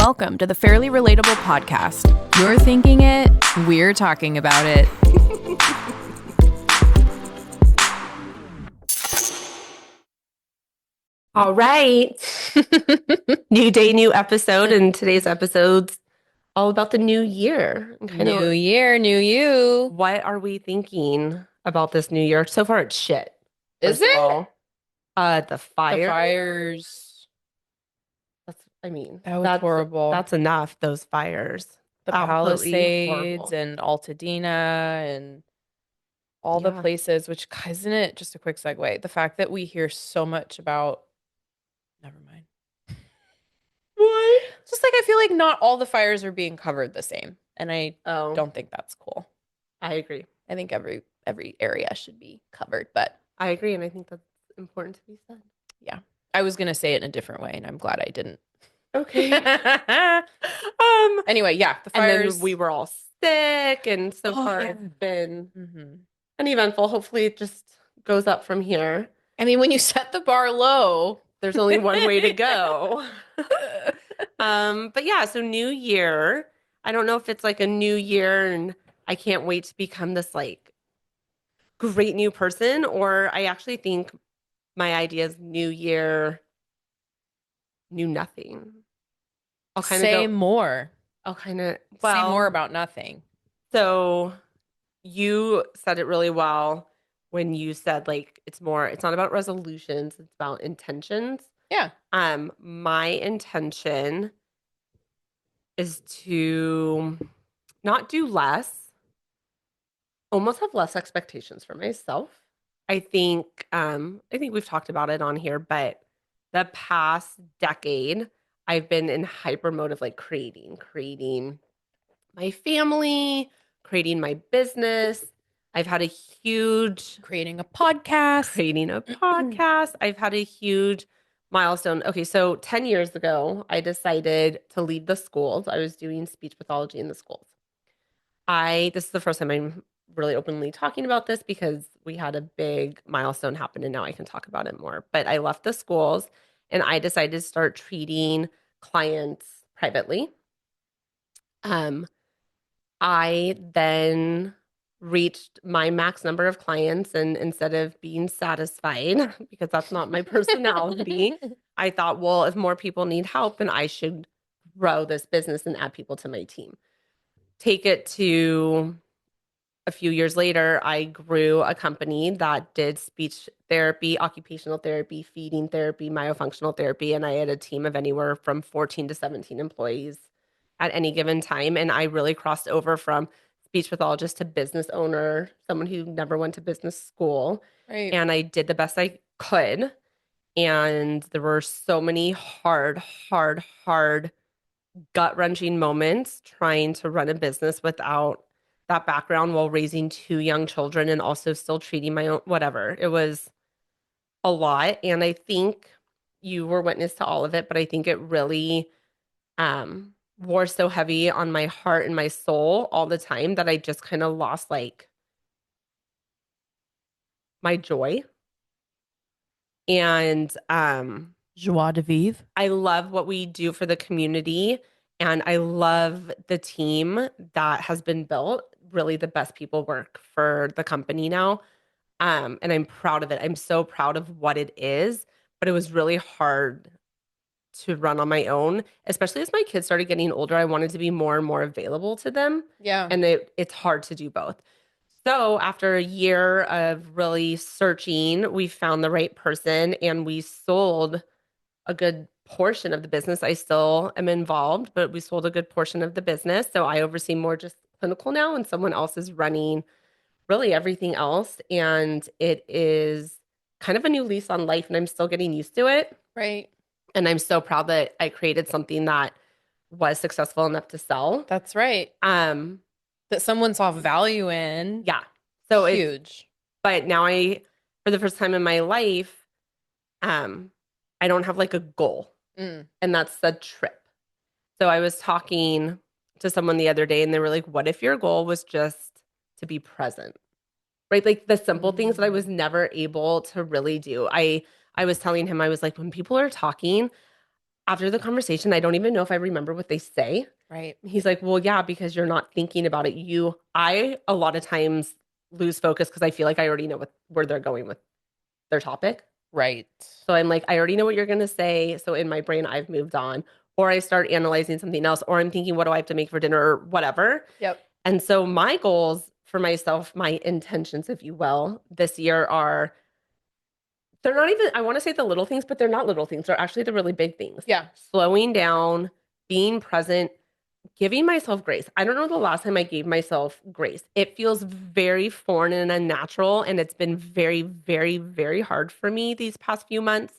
welcome to the Fairly Relatable Podcast. You're thinking it, we're talking about it. All right. New day, new episode. And today's episode's all about the new year. New year, new you. What are we thinking about this new year? So far, it's shit. Is it? The fire. The fires. That was horrible. That's enough, those fires. The Absolutely Palisades horrible. and Altadena and all the places, which, isn't it just a quick segue? The fact that we hear so much about, never mind. What? Just like, I feel like not all the fires are being covered the same. And I Oh, don't think that's cool. I agree. I think every area should be covered, but I agree. And I think that's important to be said. yeah. I was going to say it in a different way, and I'm glad I didn't. Okay. Anyway, yeah, the fires. And then we were all sick, and so far it's been uneventful. Hopefully it just goes up from here. I mean, when you set the bar low, there's only one way to go. But yeah, so new year. I don't know if it's like a new year and I can't wait to become this like great new person, or I actually think my idea is new year, new nothing. I'll kind of say more. I'll kind of say more about nothing. So you said it really well when you said like it's not about resolutions, it's about intentions. Yeah. My intention is to not do less, almost have less expectations for myself. I think we've talked about it on here, but the past decade I've been in hyper mode of like creating my family, creating my business. I've had a huge creating a podcast. I've had a huge milestone. Okay, so 10 years ago, I decided to leave the schools. I was doing speech pathology in the schools. This is the first time I'm really openly talking about this because we had a big milestone happen and now I can talk about it more. But I left the schools and I decided to start treating clients privately. I then reached my max number of clients, and instead of being satisfied, because that's not my personality, I thought, well, if more people need help, then I should grow this business and add people to my team. Take it to a few years later, I grew a company that did speech therapy, occupational therapy, feeding therapy, myofunctional therapy, and I had a team of anywhere from 14 to 17 employees at any given time. And I really crossed over from speech pathologist to business owner, someone who never went to business school. Right. And I did the best I could. And there were so many hard, gut-wrenching moments trying to run a business without that background while raising 2 young children and also still treating my own, whatever. It was a lot. And I think you were witness to all of it, but I think it really wore so heavy on my heart and my soul all the time that I just kind of lost like my joy. And joie de vivre. I love what we do for the community, and I love the team that has been built. Really the best people work for the company now. And I'm proud of it. I'm so proud of what it is, but it was really hard to run on my own, especially as my kids started getting older. I wanted to be more and more available to them. Yeah. And it's hard to do both. So after a year of really searching, we found the right person and we sold a good portion of the business. I still am involved, but we sold a good portion of the business. So I oversee more just clinical now, and someone else is running really everything else. And it is kind of a new lease on life, and I'm still getting used to it. Right. And I'm so proud that I created something that was successful enough to sell. That's right. That someone saw value in. Yeah. So huge. But now for the first time in my life, I don't have like a goal. And that's the trip. So I was talking to someone the other day and they were like, what if your goal was just to be present? Right? Like the simple things that I was never able to really do. I was telling him, I was like, when people are talking, after the conversation, I don't even know if I remember what they say. Right. He's like, well, yeah, because you're not thinking about it. I a lot of times lose focus because I feel like I already know where they're going with their topic. Right. So I'm like, I already know what you're going to say. So in my brain, I've moved on. Or I start analyzing something else, or I'm thinking, what do I have to make for dinner or whatever. Yep. And so my goals for myself, my intentions, if you will, this year are they're not even, I want to say the little things, but they're not little things. They're actually the really big things. Yeah. Slowing down, being present, giving myself grace. I don't know the last time I gave myself grace. It feels very foreign and unnatural. And it's been very, very, very hard for me these past few months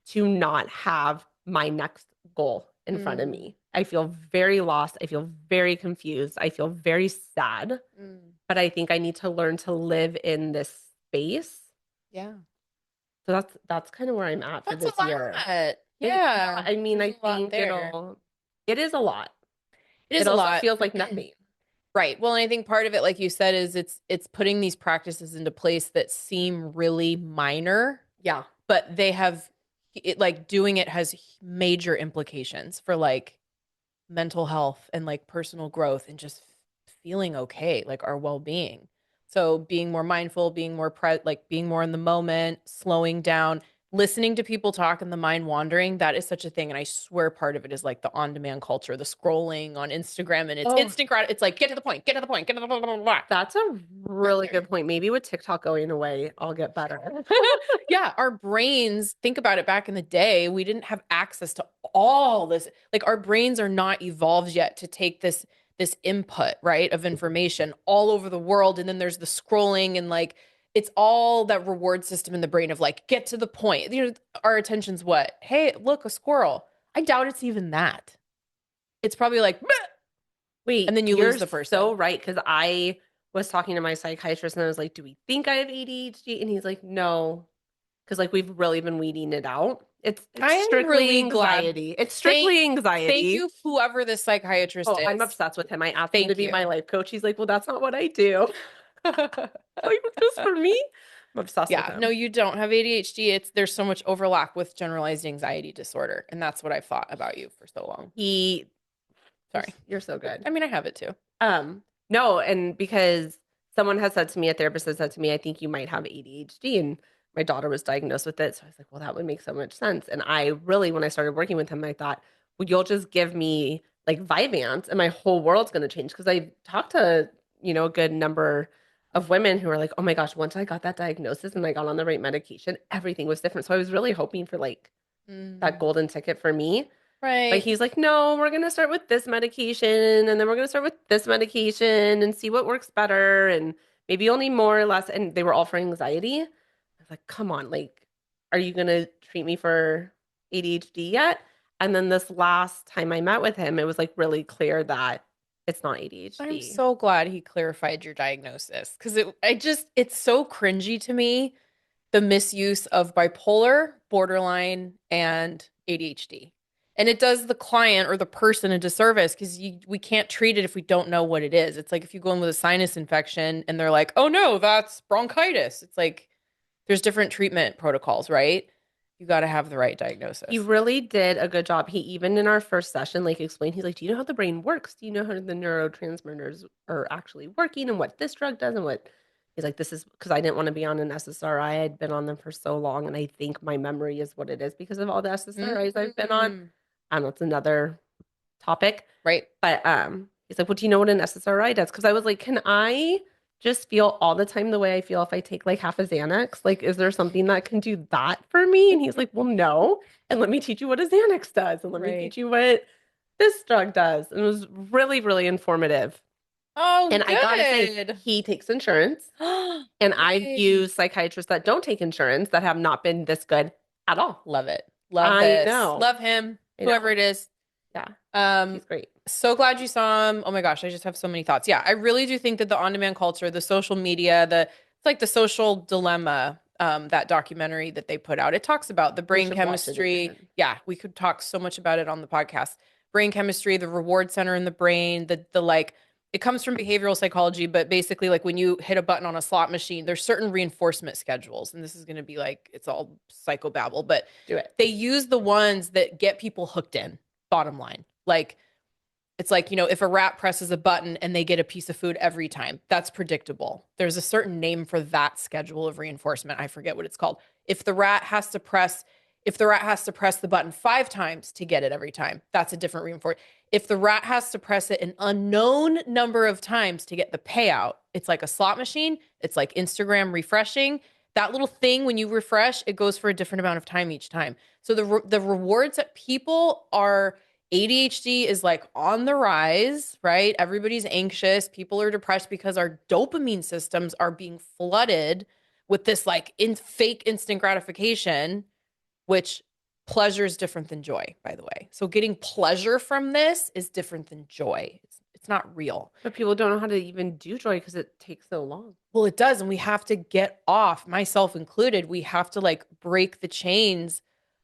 to not have my next goal in front of Mm. me. I feel very lost. I feel very confused. I feel very sad. Mm. But I think I need to learn to live in this space. Yeah. So that's kind of where I'm at for That's a this year. lot. Yeah, Yeah. I mean, There's I a lot think there. it is a lot. It is It a also lot. feels like nothing. Right. Well, and I think part of it, like you said, is it's putting these practices into place that seem really minor, Yeah. but they have it like doing it has major implications for like mental health and like personal growth and just feeling okay, like our well-being. So being more mindful, being more like being more in the moment, slowing down, listening to people talk and the mind wandering, that is such a thing. And I swear part of it is like the on-demand culture, the scrolling on Instagram and it's Oh, instant it's like get to the point, get to the point, get to the blah, blah, blah, blah. that's a really good point. Maybe with TikTok going away, I'll get better. Yeah, our brains, think about it back in the day, we didn't have access to all this. Like our brains are not evolved yet to take this input, right, of information all over the world and then there's the scrolling and like it's all that reward system in the brain of like get to the point. You know, our attention's what? Hey, look, a squirrel. I doubt it's even that. It's probably like "Meh," and Wait, then you lose you're the person. so right. Because I was talking to my psychiatrist and I was like, do we think I have ADHD? And he's like, no. Because like we've really been weeding it out. It's I am strictly really glad. anxiety. It's Thank strictly thank anxiety. you, whoever the psychiatrist Oh, I'm is. obsessed with him. I asked him to Thank be you. my life coach. He's like, well, that's not what I do. Like, just for me? I'm obsessed with Yeah, no, him. you don't have ADHD. It's there's so much overlap with generalized anxiety disorder, and that's what I've thought about you for so long. He, Sorry. you're so good. I mean, I have it too. No, and because someone has said to me, a therapist has said to me, I think you might have ADHD, and my daughter was diagnosed with it. So I was like, well, that would make so much sense. And I really, when I started working with him, I thought, well, you'll just give me like Vyvanse, and my whole world's going to change. Because I talked to, a good number of women who are like, oh my gosh, once I got that diagnosis and I got on the right medication, everything was different. So I was really hoping for like that Mm, golden ticket for me. But right. he's like, no, we're going to start with this medication and then we're going to start with this medication and see what works better. And maybe only more or less. And they were all for anxiety. I was like, come on, like, are you going to treat me for ADHD yet? And then this last time I met with him, it was like really clear that it's not I'm ADHD. so glad he clarified your diagnosis because it's so cringy to me the misuse of bipolar, borderline, and ADHD. And it does the client or the person a disservice because we can't treat it if we don't know what it is. It's like if you go in with a sinus infection and they're like, oh no, that's bronchitis. It's like there's different treatment protocols, right? You got to have the right He diagnosis. really did a good job. He even in our first session, like explained, he's like, do you know how the brain works? Do you know how the neurotransmitters are actually working and what this drug does and what he's like, this is because I didn't want to be on an SSRI. I'd been on them for so long, and I think my memory is what it is because of all the SSRIs I've been on. Mm, And that's another topic. right. But he's like, well, do you know what an SSRI does? Because I was like, can I just feel all the time the way I feel if I take like half a Xanax? Like, is there something that can do that for me? And he's like, well, no. And let me teach you what a Xanax does. And let me Right. teach you what this drug does. And it was really, really informative. Oh, And I gotta say, good. he takes insurance. And I've Yay. used psychiatrists that don't take insurance that have not been this good at all. Love it. Love I this. know. Love him, I know. whoever it is. Yeah. Um, He's great. so glad you saw him. Oh my gosh, I just have so many thoughts. Yeah, I really do think that the on-demand culture, the social media, it's like the social dilemma, that documentary that they put out. It talks about the We brain should watch it chemistry. again. Yeah, we could talk so much about it on the podcast. Brain chemistry, the reward center in the brain, the like it comes from behavioral psychology, but basically, like when you hit a button on a slot machine, there's certain reinforcement schedules. And this is going to be like, it's all psychobabble, but Do it. they use the ones that get people hooked in, bottom line. Like, it's like, if a rat presses a button and they get a piece of food every time, that's predictable. There's a certain name for that schedule of reinforcement. I forget what it's called. If the rat has to press, if the rat has to press the button 5 times to get it every time, that's a different reinforcement. If the rat has to press it an unknown number of times to get the payout, it's like a slot machine. It's like Instagram refreshing. That little thing, when you refresh, it goes for a different amount of time each time. So the rewards that people are ADHD is like on the rise, right? Everybody's anxious. People are depressed because our dopamine systems are being flooded with this like fake instant gratification, which pleasure is different than joy, by the way. So getting pleasure from this is different than joy. It's not real. But people don't know how to even do joy because it takes so long. Well, it does. And we have to get off, myself included. We have to like break the chains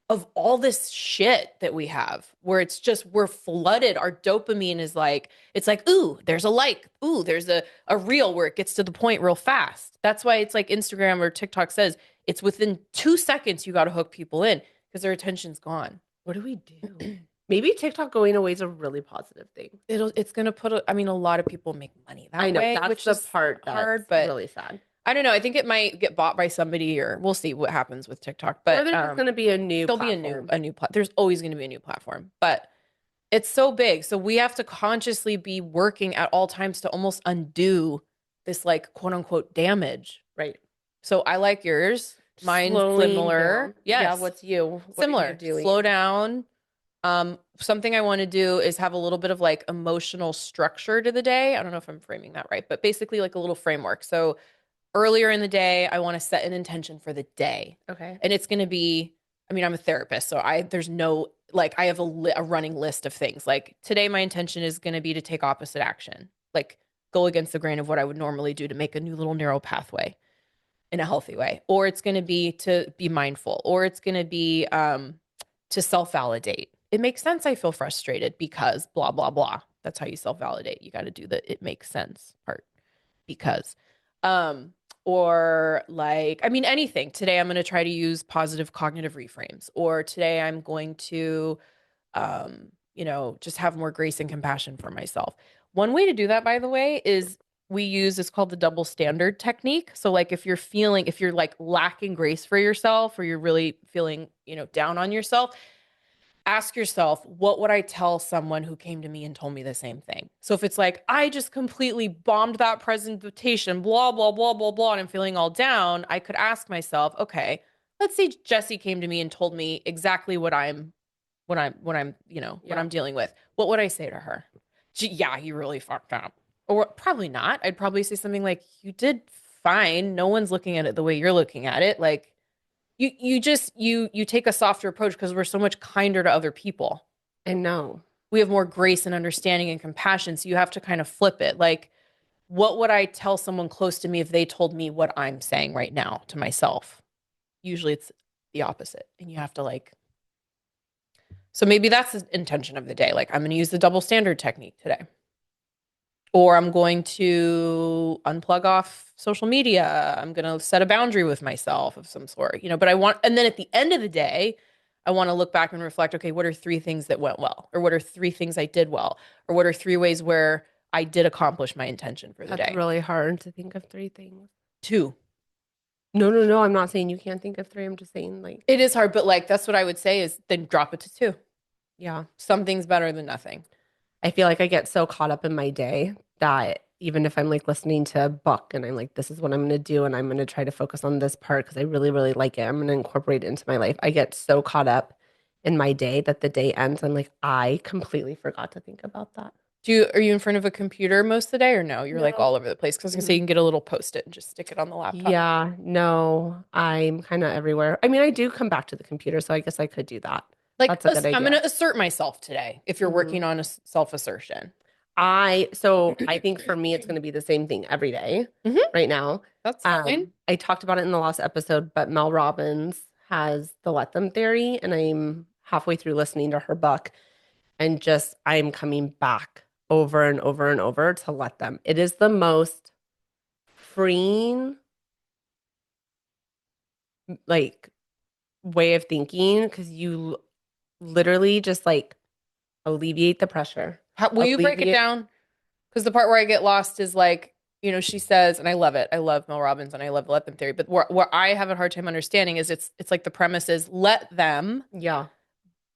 of all this shit that we have where it's just we're flooded. Our dopamine is like, it's like, ooh, there's a like, ooh, there's a reel where it gets to the point real fast. That's why it's like Instagram or TikTok says it's within 2 seconds you got to hook people in because their attention's gone. What do we do? Maybe TikTok going away is a really positive thing. It's gonna put I mean, a lot of people make money that I know way, that's which the is part hard, that's but really sad. I don't know. I think it might get bought by somebody, or we'll see what happens with TikTok. Or But there's just going to be a new there'll platform. be a new there's always going to be a new platform, but it's so big. So we have to consciously be working at all times to almost undo this like quote unquote damage. Right. So I like yours. Mine's Slowing similar. down. Yes. Yeah, what's you? What are Similar. you doing? Slow down. Something I want to do is have a little bit of like emotional structure to the day. I don't know if I'm framing that right, but basically like a little framework. So earlier in the day, I want to set an intention for the day. Okay. And it's going to be, I mean, I'm a therapist, so there's no, like, I have a running list of things. Like today, my intention is going to be to take opposite action, like go against the grain of what I would normally do to make a new little neural pathway in a healthy way. Or it's going to be to be mindful, or it's going to be to self validate. It makes sense. I feel frustrated because blah, blah, blah. That's how you self validate. You got to do the it makes sense part because. Or like, I mean, anything. Today, I'm going to try to use positive cognitive reframes, or today, I'm going to, just have more grace and compassion for myself. One way to do that, by the way, is it's called the double standard technique. So, like, if you're like lacking grace for yourself, or you're really feeling, down on yourself, ask yourself, what would I tell someone who came to me and told me the same thing? So if it's like, I just completely bombed that presentation, blah, blah, blah, blah, blah, and I'm feeling all down, I could ask myself, okay, let's say Jesse came to me and told me exactly what I'm dealing with. What would I say to her? Yeah, you really fucked up. Or probably not. I'd probably say something like, you did fine. No one's looking at it the way you're looking at it. Like, you take a softer approach because we're so much kinder to other people. I know. We have more grace and understanding and compassion. So you have to kind of flip it. Like, what would I tell someone close to me if they told me what I'm saying right now to myself? Usually it's the opposite. And you have to like, so maybe that's the intention of the day. Like, I'm going to use the double standard technique today. Or I'm going to unplug off social media. I'm going to set a boundary with myself of some sort, but and then at the end of the day, I want to look back and reflect, okay, what are 3 things that went well? Or what are 3 things I did well? Or what are 3 ways where I did accomplish my intention for the That's day? really hard to think of 3 things. 2. No, no, no. I'm not saying you can't think of 3. I'm just saying like It is hard, but like that's what I would say is then drop it to 2. yeah. Something's better than nothing. I feel like I get so caught up in my day that even if I'm like listening to a book and I'm like, this is what I'm going to do, and I'm going to try to focus on this part because I really, really like it, I'm going to incorporate it into my life. I get so caught up in my day that the day ends. I'm like, I completely forgot to think about that. Are you in front of a computer most of the day or no? You're like No. all over the place. Because I was gonna say you can get a little post-it and just stick it on the laptop. Yeah, no, I'm kind of everywhere. I mean, I do come back to the computer, so I guess I could do that. Like, That's a good idea. I'm gonna assert myself today if you're Mhm. working on a self-assertion. So I think for me, it's going to be the same thing every day Mhm. right now. That's fine. I talked about it in the last episode, but Mel Robbins has the let them theory, and I'm halfway through listening to her book, and just I'm coming back over and over and over to let them. It is the most freeing, like, way of thinking because you literally just like alleviate the pressure, Will you break it alleviate. down? Because the part where I get lost is like, she says, and I love it. I love Mel Robbins and I love let them theory. But where I have a hard time understanding is it's like the premise is let them, Yeah.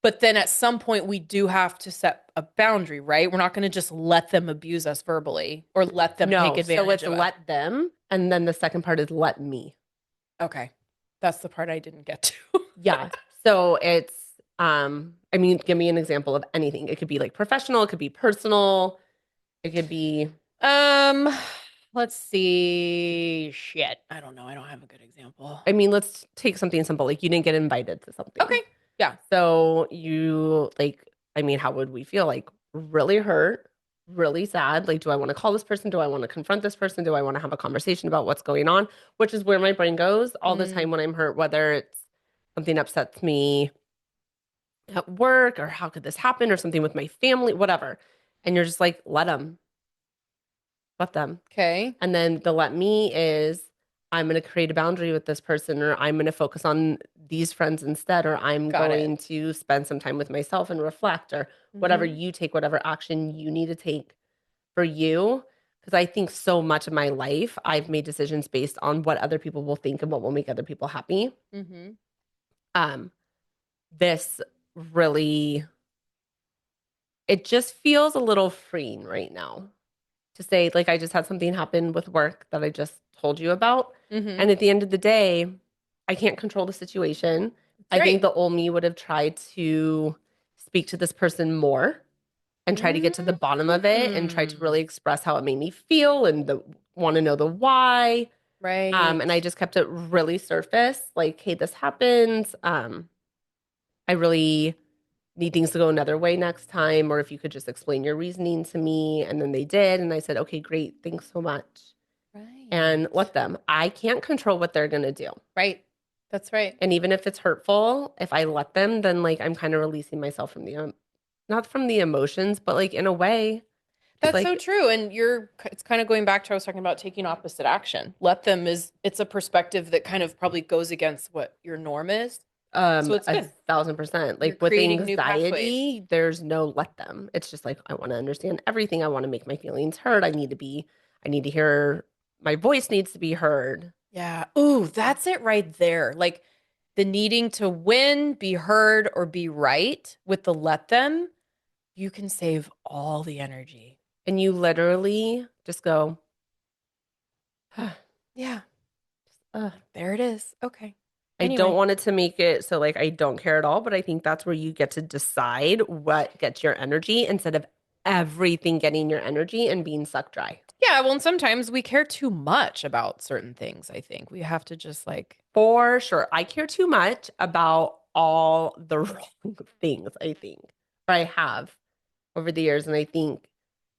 but then at some point we do have to set a boundary, right? We're not going to just let them abuse us verbally or let them take No, so advantage it's of us. let them, and then the second part is let me. Okay. That's the part I didn't get to. Yeah. So it's I mean, give me an example of anything. It could be like professional, it could be personal, it could be Um, let's see. Shit. I don't know. I don't have a good example. I mean, let's take something simple. Like you didn't get invited to Okay. something. Yeah. So you like, I mean, how would we feel? Like really hurt, really sad. Like, do I want to call this person? Do I want to confront this person? Do I want to have a conversation about what's going on? Which is where my brain goes all the time Mm, when I'm hurt, whether it's something upsets me at work or how could this happen or something with my family, whatever. And you're just like, let them. okay. And then the let me is I'm going to create a boundary with this person, or I'm going to focus on these friends instead, or I'm Got it. going to spend some time with myself and reflect, or whatever Hmm. you take, whatever action you need to take for you. Because I think so much of my life, I've made decisions based on what other people will think and what will make other people happy. Hmm. Um, this really, it just feels a little freeing right now to say, like, I just had something happen with work that I just told you about. Hmm. And at the end of the day, I can't control the situation. That's I think right. the old me would have tried to speak to this person more and try to get to the bottom of it and try to Mm. really express how it made me feel and want to know the why. Right. And I just kept it really surface, like, hey, this happened. I really need things to go another way next time, or if you could just explain your reasoning to me. And then they did. And I said, okay, great. Thanks so much. And Right. let them. I can't control what they're going to do. Right. That's right. And even if it's hurtful, if I let them, then like I'm kind of releasing myself from the, not from the emotions, but like in a way, it's That's so like, true. And it's kind of going back to I was talking about taking opposite action. Let them it's a perspective that kind of probably goes against what your norm is. So it's a good. thousand percent. You're Like with creating new pathways. anxiety, there's no let them. It's just like, I want to understand everything. I want to make my feelings heard. I need to hear, my voice needs to be heard. Yeah. Ooh, that's it right there. Like the needing to win, be heard, or be right with the let them, you can save all the energy. And you literally just go, Yeah. "Ugh." There it is. Okay. I don't Anyway, want it to make it so like I don't care at all, but I think that's where you get to decide what gets your energy instead of everything getting your energy and being sucked dry. yeah, well, and sometimes we care too much about certain things, I think. We have to just like, For sure. I care too much about all the wrong things, I think, or I have over the years. And I think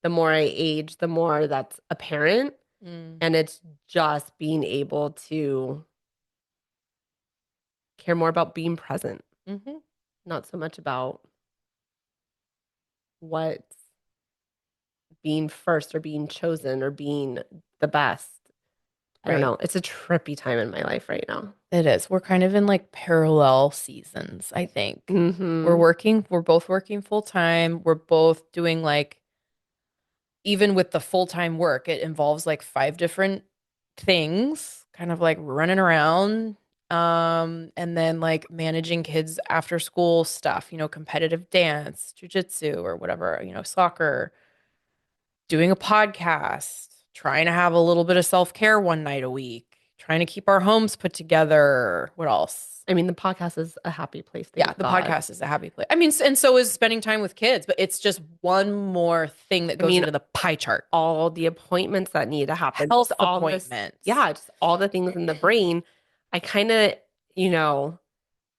the more I age, the more that's apparent. mm, And it's just being able to care more about being present, hmm, not so much about what's being first or being chosen or being the best. I don't right. know. It's a trippy time in my life right now. It is. We're kind of in like parallel seasons, I think. Hmm. We're both working full time. We're both doing like, even with the full time work, it involves like five different things, kind of like running around. And then like managing kids after school stuff, competitive dance, jujitsu, or whatever, soccer, doing a podcast, trying to have a little bit of self care one night a week, trying to keep our homes put together. What else? I mean, the podcast is a happy place, Yeah, thank the God. podcast is a happy place. I mean, and so is spending time with kids, but it's just one more thing that I goes mean, into the pie chart. all the appointments that need to happen, just Health all this, appointments. yeah, just all the things in the brain. I kind of, you know,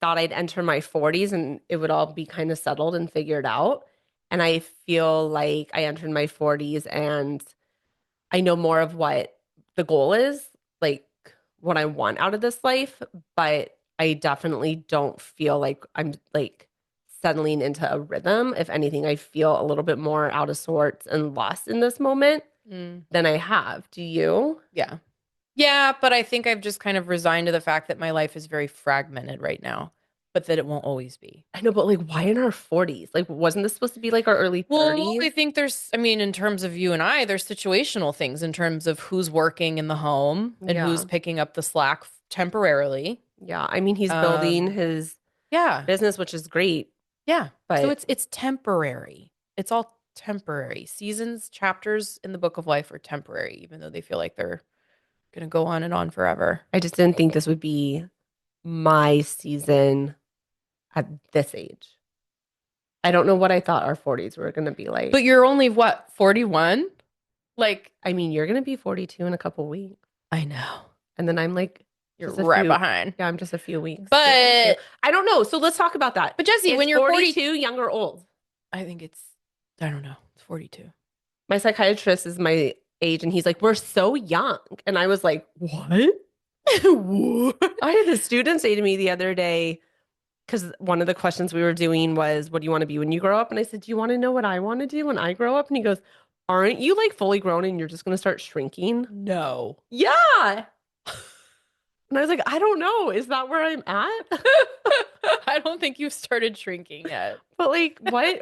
thought I'd enter my 40s and it would all be kind of settled and figured out. And I feel like I entered my 40s and I know more of what the goal is, like what I want out of this life, but I definitely don't feel like I'm like settling into a rhythm. If anything, I feel a little bit more out of sorts and lost in this moment Mm, than I have. Do you? yeah. Yeah, but I think I've just kind of resigned to the fact that my life is very fragmented right now, but that it won't always be. I know, but like, why in our 40s? Like, wasn't this supposed to be like our early Well, 30s? I think I mean, in terms of you and I, there's situational things in terms of who's working in the home and who's Yeah. picking up the slack temporarily. Yeah. I mean, he's building Um, his yeah, business, which is great, yeah. So but it's temporary. It's all temporary. Seasons, chapters in the book of life are temporary, even though they feel like they're gonna go on and on forever. I just didn't think this would be my season at this age. I don't know what I thought our 40s were going to be But like. you're only what, 41? Like, I mean, you're going to be 42 in a couple weeks. I know. And then I'm like You're just a right few, behind. yeah, I'm just a few weeks behind too. But I don't know. So let's talk about that. Jesse, Is when you're 40, 42 young or old? I think I don't know, it's 42. My psychiatrist is my age and he's like, we're so young. And I was like, what? What? I had a student say to me the other day, because one of the questions we were doing was, what do you want to be when you grow up? And I said, do you want to know what I want to do when I grow up? And he goes, aren't you like fully grown and you're just going to start shrinking? No. Yeah. And I was like, I don't know. Is that where I'm at? I don't think you've started shrinking yet. But like, what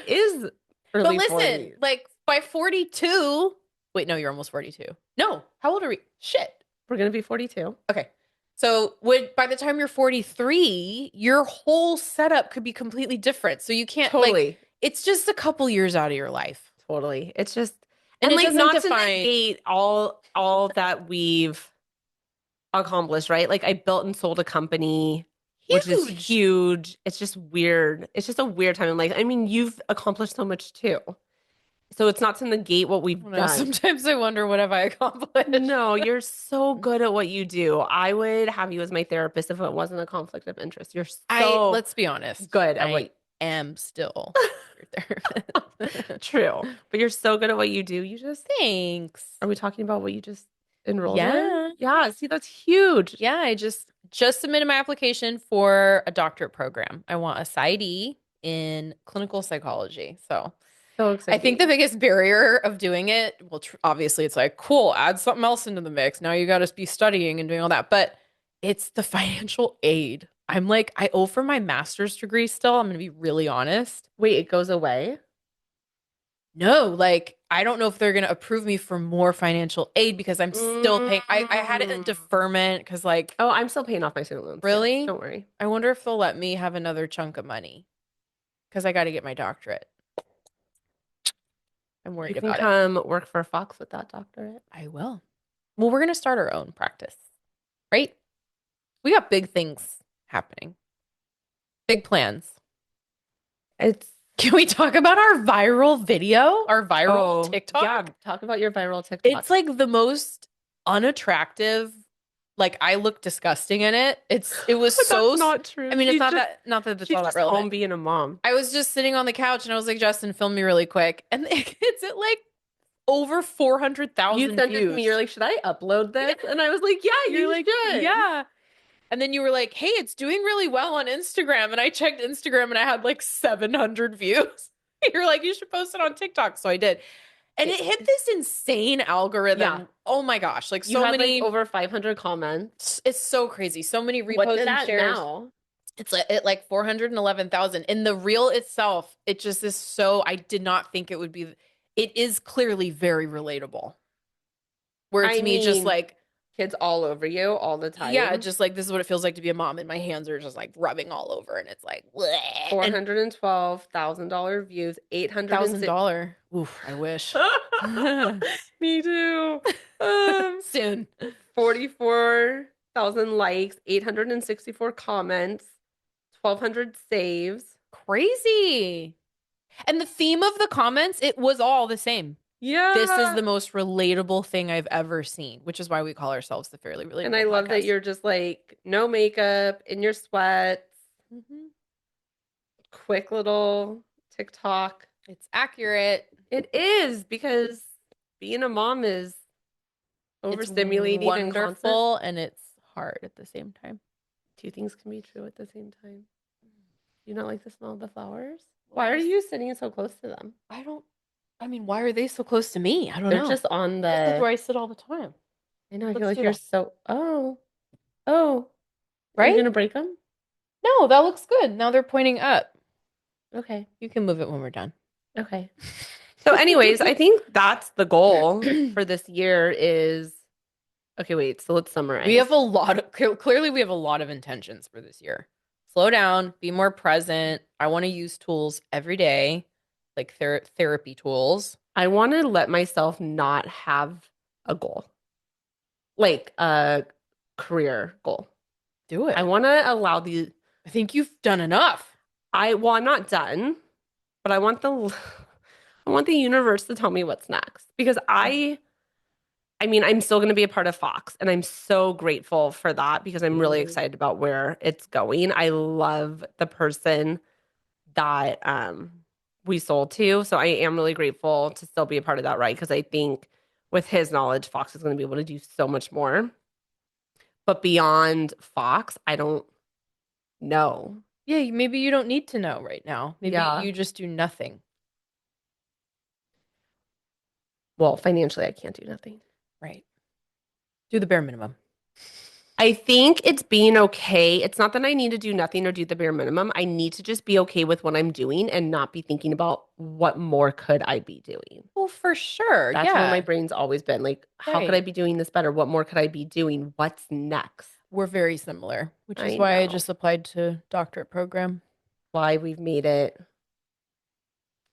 is But early listen, 40s? like by 42, wait, no, you're almost 42. No, how old are we? Shit. We're going to be 42. Okay. So would by the time you're 43, your whole setup could be completely different. So you can't like Totally. it's just a couple years out of your life. Totally. It's just, And and it like doesn't not to define negate all that we've accomplished, right? Like I built and sold a company, which is huge. huge. It's just weird. It's just a weird time in life. I mean, you've accomplished so much too. So it's not to negate what I we've don't know. done. Sometimes I wonder what have I accomplished. No, you're so good at what you do. I would have you as my therapist if it wasn't a conflict of interest. You're so Let's be honest, good at I what am still your therapist. true. But you're so good at what you do. You just Thanks. are we talking about what you just enrolled in? Yeah. Yeah, see, that's huge. Yeah, I just submitted my application for a doctorate program. I want a PsyD in clinical psychology. So So I think the exciting. biggest barrier of doing it, well, obviously it's like, cool, add something else into the mix. Now you got to be studying and doing all that. But it's the financial aid. I'm like, I owe for my master's degree still. I'm going to be really honest. Wait, it goes away? No, like, I don't know if they're going to approve me for more financial aid because I'm still paying. I had it in Mm. deferment because, like, Oh, I'm still paying off my student loans too. really? Don't worry. I wonder if they'll let me have another chunk of money because I got to get my doctorate. I'm You worried can about it. come work for Fox with that doctorate. I will. Well, we're going to start our own practice, right? We got big things happening, big plans. It's Can we talk about our viral video, our viral oh TikTok? yeah, talk about your viral TikTok. It's like the most unattractive. Like I look disgusting in it. It was so. That's not true. I mean, it's not that it's She's all that just home relevant. being a mom. I was just sitting on the couch and I was like, Justin, film me really quick, and it's at like over four hundred You thousand sent it to me. views. You're like, should I upload this? And I was like, yeah, You're you like, should. yeah. And then you were like, hey, it's doing really well on Instagram. And I checked Instagram and I had like 700 views. You're like, you should post it on TikTok. So I did. And it hit this insane algorithm. Yeah. Oh my gosh. Like You so had many, like over 500 comments. it's so crazy. So many What's reposts it and at shares. now? It's like at like 411,000. In the reel itself, it just is so, I did not think it would be, it is clearly very relatable. Where it's I me just mean, like, kids all over you all the time. yeah, just like this is what it feels like to be a mom, and my hands are just like rubbing all over, and it's like bleh. And $412,000 views, 806. $1,000. Oof, I wish. Me too. Soon. 44,000 likes, 864 comments, 1,200 saves. Crazy. And the theme of the comments, it was all the same. Yeah. This is the most relatable thing I've ever seen, which is why we call ourselves the Fairly Relatable And I love that Podcast. you're just like no makeup, in your sweats, quick little TikTok. It's accurate. It is because being a mom is It's overstimulating and constant. wonderful, and it's hard at the same time. Two things can be true at the same time. Do you not like the smell of the flowers? Well, Why are just you sitting so close to them? I don't. I mean, why are they so close to me? I don't They're know. just on This is the. where I sit all the time. I know. I feel Let's like do you're that. so. Oh, oh. Are you Right? gonna break them? No, that looks good. Now they're pointing up. Okay. You can move it when we're done. Okay. So, anyways, I think that's the goal for this year is okay, wait, so let's We summarize. have a lot of, clearly we have a lot of intentions for this year. Slow down, be more present. I want to use tools every day, like therapy tools. I want to let myself not have a goal, like a career goal. Do I it. want to allow the I think you've done enough. well, I'm not done, but I want the I want the universe to tell me what's next because I mean, I'm still going to be a part of Fox, and I'm so grateful for that because I'm really excited about where it's going. I love the person that we sold to, so I am really grateful to still be a part of that ride because I think with his knowledge, Fox is going to be able to do so much more. But beyond Fox, I don't know. Yeah, maybe you don't need to know right now. Maybe Yeah. you just do nothing. Well, financially, I can't do nothing. Right. Do the bare minimum. I think it's being okay. It's not that I need to do nothing or do the bare minimum. I need to just be okay with what I'm doing and not be thinking about what more could I be doing. Well, for sure. That's where my Yeah. brain's always been. Like, how could I Right. be doing this better? What more could I be doing? What's next? We're very similar, which is I why I know just applied to doctorate program. why we've made it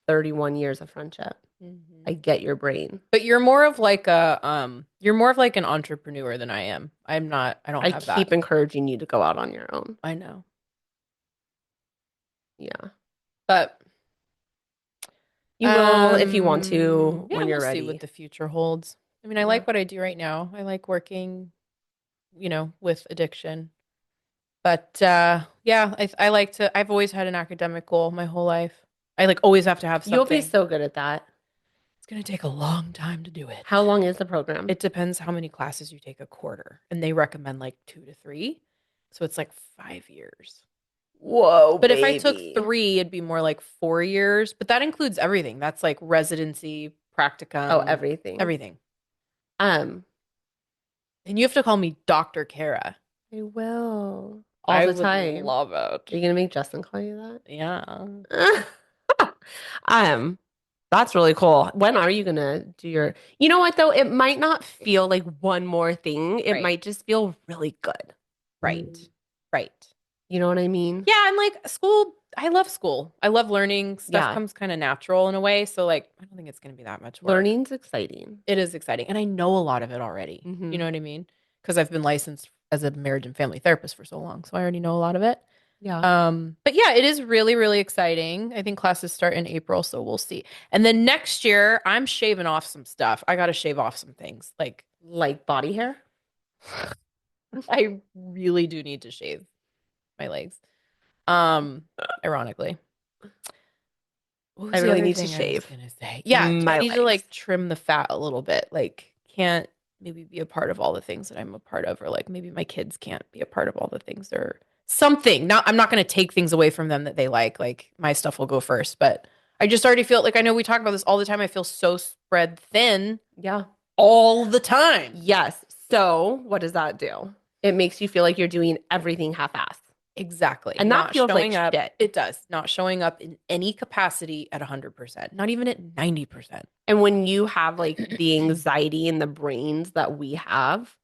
31 years of friendship. Hmm. I get your brain. But you're more of like a you're more of like an entrepreneur than I am. I'm not, I don't I have that. keep encouraging you to go out on your own. I know. Yeah. But You will if you want to yeah, when you're we'll see what ready. the future holds. I mean, I Yeah. like what I do right now. I like working, with addiction. But yeah, I like to I've always had an academic goal my whole life. I like always have to have You'll be something. so good at that. It's going to take a long time to do How it. long is the program? It depends how many classes you take a quarter, and they recommend like 2 to 3. So it's like 5 years. Whoa, But if I took baby. 3, it'd be more like 4 years. But that includes everything. That's like residency, Oh, practicum, everything. everything. Um, And you have to call me Dr. Kara. I will all I the would time. love it. Are you gonna make Justin call you Yeah. that? Um, that's really cool. When are you gonna do your, you know what though? It might not feel like one more thing. It Right. might just feel really good. Right. Right. You know what I mean? Yeah, and like school, I love school. I love learning. Stuff Yeah. comes kind of natural in a way. So like I don't think it's gonna be that much work. Learning's exciting. It is exciting. And I know a lot of it already. You Hmm. know what I mean? Because I've been licensed as a marriage and family therapist for so long. So I already know a lot of it. Yeah. But yeah, it is really, really exciting. I think classes start in April, so we'll see. And then next year, I'm shaving off some stuff. I got to shave off some things. Like, Like body hair? I really do need to shave my legs. Um, Ironically. What I was the really other need to thing I was shave gonna say? Yeah, I my need to legs. like trim the fat a little bit. Like, can't maybe be a part of all the things that I'm a part of, or like maybe my kids can't be a part of all the things or something. Not, I'm not gonna take things away from them that they like. Like, my stuff will go first, but I just already feel like I know we talk about this all the time. I feel so spread thin Yeah. all the time. Yes. So, what does that do? It makes you feel like you're doing everything half-assed. Exactly. And that Not feels like showing up. shit. It does. Not showing up in any capacity at 100%, not even at 90%. And when you have like the anxiety and the brains that we have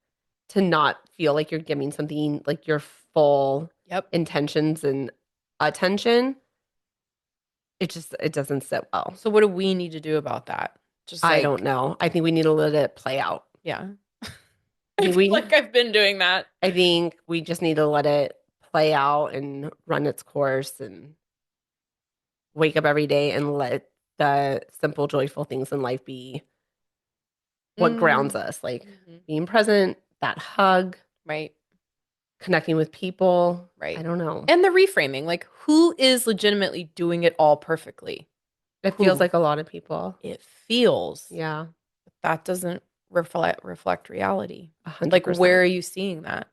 to not feel like you're giving something like your full Yep. intentions and attention, it doesn't sit well. So what do we need to do about that? Just I don't like, know. I think we need to let it play out. yeah. I I think feel we like I've been doing that. I think we just need to let it play out and run its course and wake up every day and let the simple, joyful things in life be what grounds Mm. us, like Mhm. being present, that hug, Right, connecting with people. I right. don't know. And the reframing, like, who is legitimately doing it all perfectly? It feels Who? like a lot of people. It feels Yeah, that doesn't reflect reality. Like, where 100%. are you seeing that?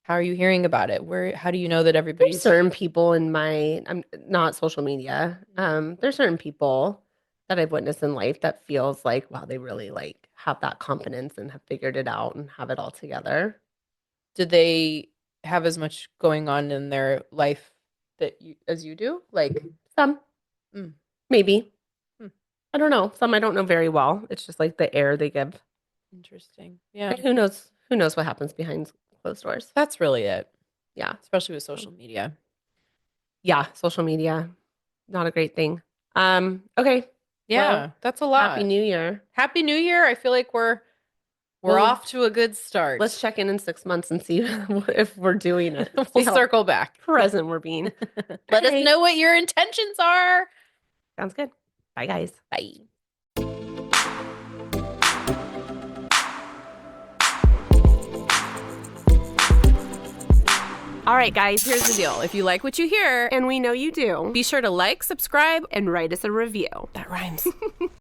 How are you hearing about it? How do you know that There's everybody's certain people in my, I'm not social media. There's certain people that I've witnessed in life that feels like, wow, they really like have that confidence and have figured it out and have it all together. do they have as much going on in their life that you as you do? Like, Some, mm, maybe. hmm, I don't know. Some I don't know very well. It's just like the air they give. interesting. Yeah, And who knows what happens behind closed doors. that's really it, Yeah. especially with So, social media. yeah, social media, not a great thing. Okay. Well, Yeah, that's a Happy lot. New Year. Happy New Year. I feel like we're Well, off to a good let's start. check in 6 months and see if we're doing it. See We'll how circle back. present we're being. All Let us right. know what your intentions are. Sounds good. Bye, guys. Bye. All right, guys, Here's the deal. If you like what you hear, and we know you do, be sure to like, subscribe, and write us a review. that rhymes.